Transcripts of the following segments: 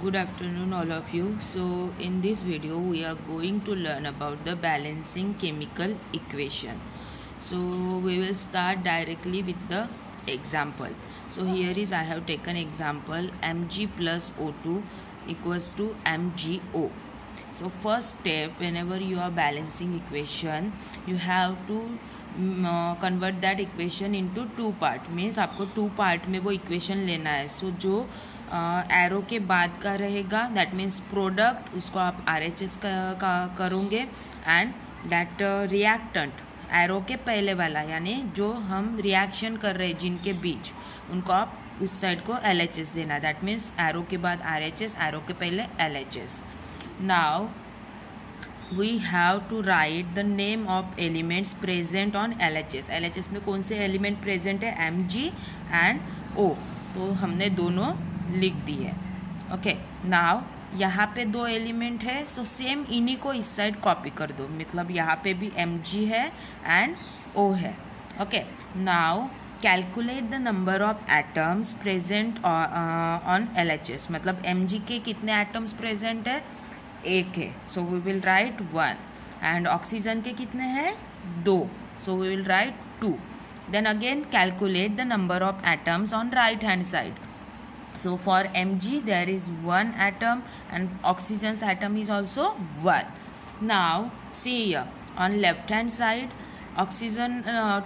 Good afternoon all of you. So in this video we are going to learn about the balancing chemical equation. So we will start directly with the example. So here is I have taken example Mg plus O2 equals to MgO. So first step, whenever you are balancing equation, you have to convert that equation into two part. Means आपको two part में वो equation लेना है. So जो arrow के बाद का रहेगा दैट मीन्स प्रोडक्ट, उसको आप RHS का करोगे. एंड दैट रिएक्टेंट एरो के पहले वाला, यानी जो हम रिएक्शन कर रहे हैं जिनके बीच, उनको आप उस साइड को LHS देना. दैट मीन्स एरो के बाद RHS, एरो के पहले LHS. Now we have to write the name of elements present on LHS. LHS में कौन से एलिमेंट प्रेजेंट है? Mg and O. तो हमने दोनों लिख दिए. ओके, नाउ यहाँ पे दो एलिमेंट है, सो सेम इन्हीं को इस साइड कॉपी कर दो. मतलब यहाँ पे भी Mg है एंड O है. Okay, now calculate the number of atoms present on LHS. मतलब Mg के कितने एटम्स प्रेजेंट है? एक है, so we will write 1. And oxygen के कितने हैं? 2, so we will write 2. Then again calculate the number of atoms on right hand side. So for Mg there is 1 atom and oxygen's atom is also 1. Now see here, on left hand side oxygen,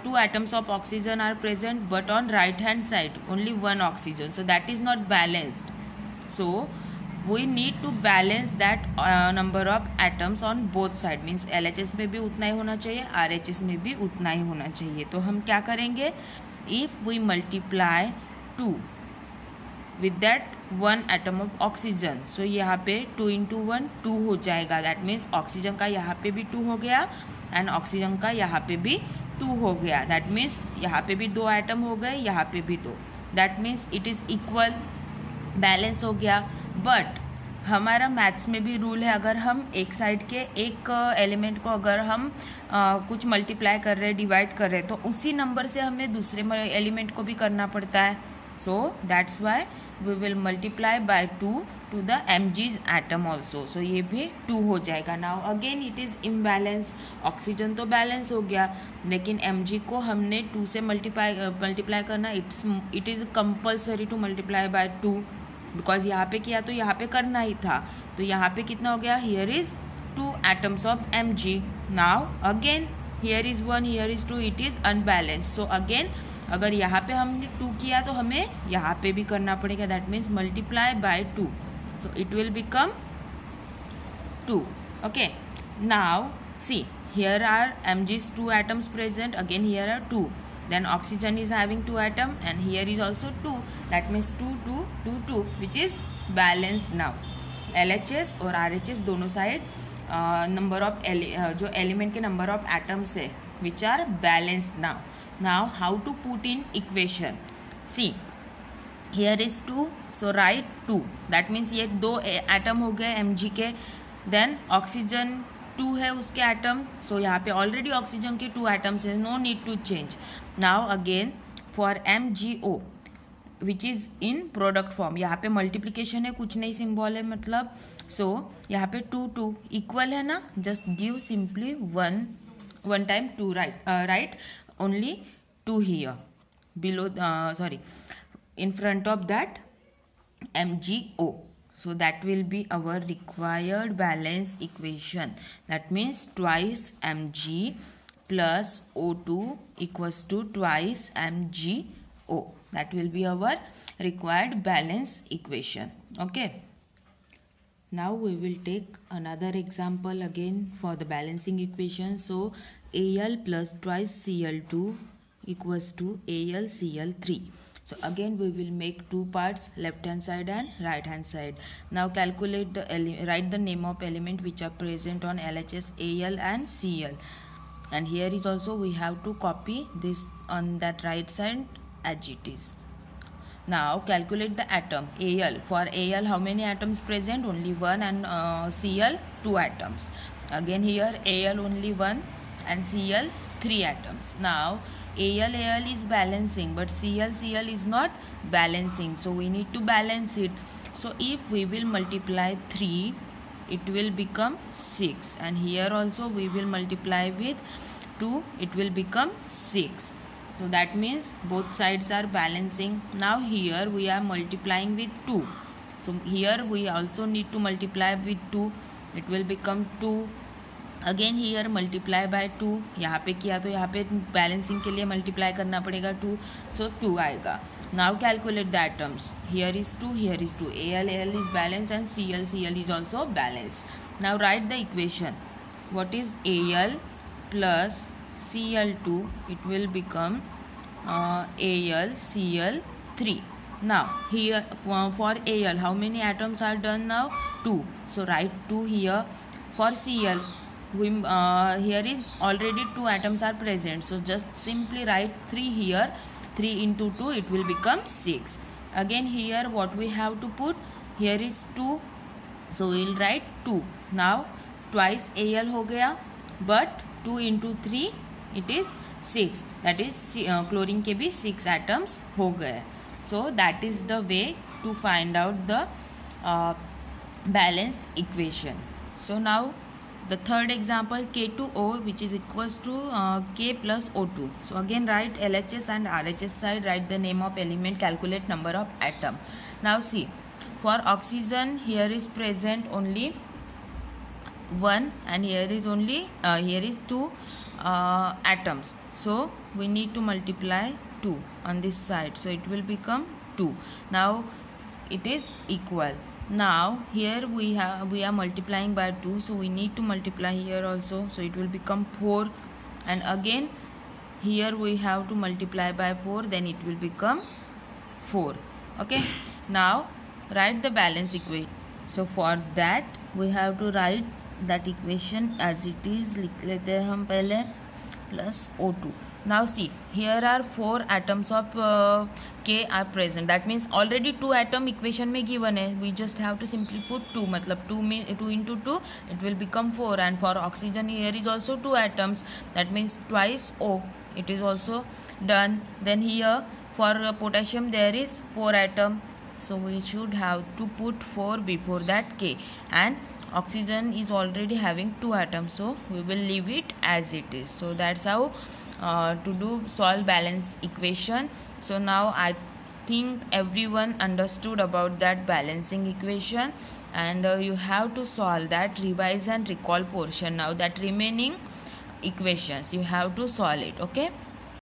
2 atoms of oxygen are present, but on right hand side only 1 oxygen, so that is not balanced. So we need to balance that number of atoms on both side. Means LHS में भी उतना ही होना चाहिए, RHS में भी उतना ही होना चाहिए. तो हम क्या करेंगे? If we multiply 2 with that 1 atom of oxygen, so यहाँ पे 2 into 1 2 हो जाएगा. that means ऑक्सीजन का यहाँ पे भी 2 हो गया एंड ऑक्सीजन का यहाँ पे भी 2 हो गया. that means यहाँ पे भी 2 एटम हो गए, यहाँ पे भी 2. that means it is equal, balance हो गया. बट हमारा मैथ्स में भी रूल है, अगर हम एक साइड के एक एलिमेंट को अगर हम कुछ मल्टीप्लाई कर रहे हैं, डिवाइड कर रहे हैं, तो उसी नंबर से हमें दूसरे एलिमेंट को भी करना पड़ता है. So that's why we will multiply by 2 to the Mg's atom also. So ये भी 2 हो जाएगा. Now again it is imbalance. Oxygen तो बैलेंस हो गया, लेकिन Mg को हमने 2 से मल्टीप्लाई करना. It is compulsory to multiply by 2, because यहाँ पे किया तो यहाँ पे करना ही था. तो यहाँ पे कितना हो गया? Here is 2 atoms of Mg. Now again here is 1, here is 2, it is unbalanced. So again अगर यहाँ पे हमने 2 किया तो हमें यहाँ पे भी करना पड़ेगा. That means multiply by 2, so it will become 2. Okay, now see here are Mg's 2 atoms present, again here are 2. Then oxygen is having 2 atom and here is also 2. That means 2 2 2 2, which is balanced now. LHS और RHS दोनों side number of जो element के number of atoms है which are balanced now. Now how to put in equation? See, here is 2, so write 2. That means ये 2 atom हो गए Mg के. Then oxygen 2 है उसके एटम्स, सो यहाँ पे ऑलरेडी ऑक्सीजन के 2 एटम्स है, no need to change. Now again for MgO which is in product form, यहाँ पे मल्टीप्लीकेशन है, कुछ नहीं सिंबल है मतलब. सो यहाँ पे 2 2 इक्वल है ना, just give simply 1 time 2, right only 2 here below, sorry, in front of that MgO. So that will be our required balance equation. That means twice Mg plus O2 equals to twice MgO. That will be our required balance equation. Okay, now we will take another example again for the balancing equation. So Al plus twice Cl2 equals to AlCl3. So again we will make 2 parts, left hand side and right hand side. Now calculate the write the name of element which are present on LHS, Al and Cl. And here is also we have to copy this on that right side as it is. Now calculate the atom Al. For Al how many atoms present? Only 1, and Cl 2 atoms. Again here Al only 1 and Cl 3 atoms. Now Al is balancing, but Cl is not balancing, so we need to balance it. So if we will multiply 3, it will become 6, and here also we will multiply with 2, it will become 6. So that means both sides are balancing. Now here we are multiplying with 2, so here we also need to multiply with 2, it will become 2. Again hear multiply by 2, यहाँ पे किया तो यहाँ पे balancing के लिए multiply करना पड़ेगा 2, सो 2 आएगा. Now calculate the atoms. Here is 2, here is 2. Al is balance and Cl is also balance. Now right the equation. What is Al plus Cl2? It will become AlCl3. Now here for Al, how many atoms are done now? 2. So write 2 here. For Cl, here is already 2 atoms are present, so just simply write 3 here. 3 into 2, it will become 6. Again here what we have to put? Here is 2, so we will write 2. Now twice Al हो गया, but 2 into 3 it is 6. That is chlorine के भी 6 atoms हो गए. So that is the way to find out the balanced equation. So now the third example, K2O, which is equals to K plus O2. So again write LHS and RHS side, write the name of element, calculate number of atom. Now see, for oxygen here is present only 1, and here is only here is 2 atoms. So we need to multiply 2 on this side, so it will become 2. Now it is equal. Now here we are multiplying by 2, so we need to multiply here also, so it will become 4, and again here we have to multiply by 4, then it will become 4. Okay, now write the balance equation. So for that we have to write that equation as it is. लिख लेते हैं हम पहले, plus O2. Now see, here are 4 atoms of K are present. That means already 2 atom equation में given है. We just have to simply put 2. मतलब 2 into 2, it will become 4. And for oxygen here is also 2 atoms. That means twice O. It is also done. Then here for potassium there is 4 atom. So we should have to put 4 before that K. And oxygen is already having 2 atoms, so we will leave it as it is. So that's how to do solve balance equation. So now I think everyone understood about that balancing equation, and you have to solve that revise and recall portion. Now that remaining equations you have to solve it. Okay.